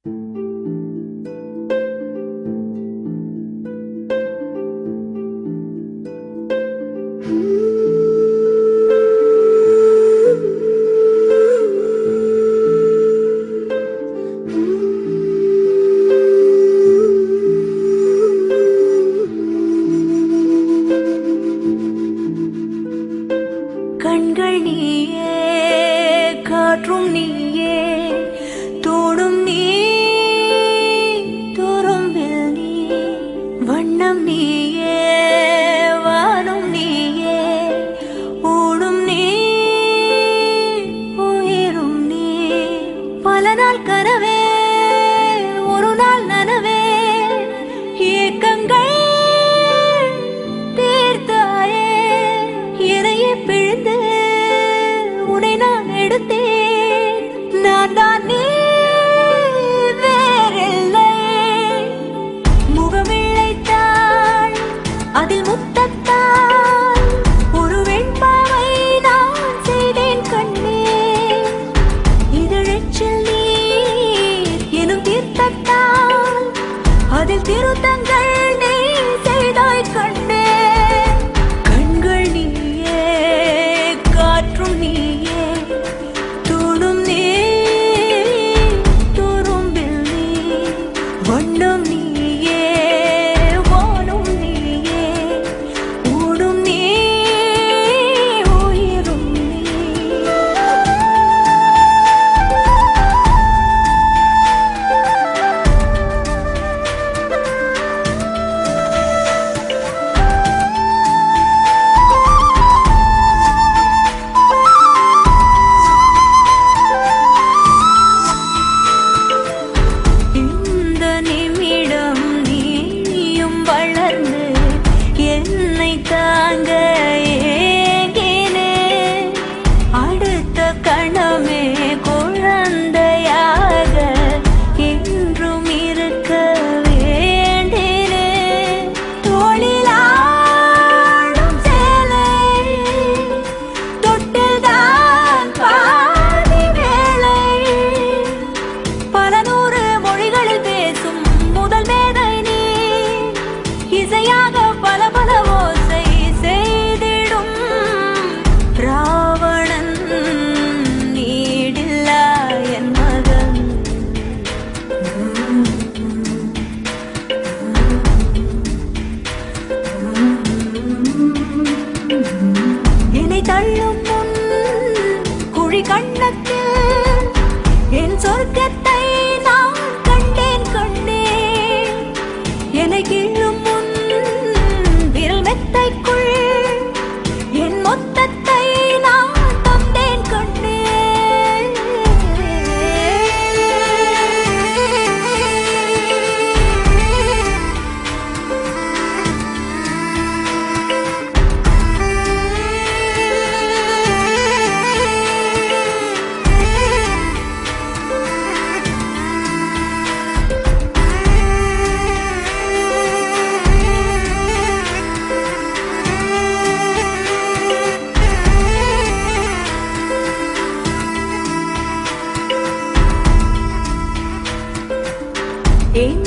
கண்கள் நீயே, காற்றும் நீயே, தோடும் நீ, துரும்பில் நீ, வண்ணம் நீயே, வானும் நீயே, ஊடும் நீ, உயிரும் நீ. பல நாள் கனவே, ஒரு நாள் நனவே, ஏக்கங்கள் தீர்த்தாயே, இறையை பிழிந்து உன்னை நான் எடுத்தேன். நான் தான் நீ, வேறில்லை. முகமிழைத்தாள், அதில் முத்தத்தால் ஒரு வெண்பாவை நான் செய்தேன் கண்ணே. இதழச்சில் நீர் எனும் தீர்த்தத்தால் அதில் திருத்தங்கள் நீ செய்தாய் கண்ணே. கண்கள் நீயே, காற்றும் நீயே, தூணும் நீ, துரும்பில் நீ, வண்ணம் நீயே, வானும் நீயே, ஊடும் நீ, உயிரும் நீ. இந்த நிமிடம் நீயும் வளர்ந்து என்னை தாங்க ஏங்கினேன். அடுத்த கணமே குழந்தையாக என்றும் இருக்க வேண்டினேன். தோளிலாடும் சேலை, தொட்டில்தான் பாதி வேளை. பல நூறு மொழிகளில் பேசும் முதல் மேதை நீ, இசையாக பல பல ஓசை செய்திடும் ராவணன் நீடில்லா என் மகன். என்னை தள்ளும் முன் குழி கண்ணத்தில் என் சொர்க்கத்தை நான் கண்டேன் கண்டேன். என்னை கிள்ளும் முன் விரல் மெத்தைக்குள் என் மொத்தத்தை நான் தந்தேன் கண்டேன். என்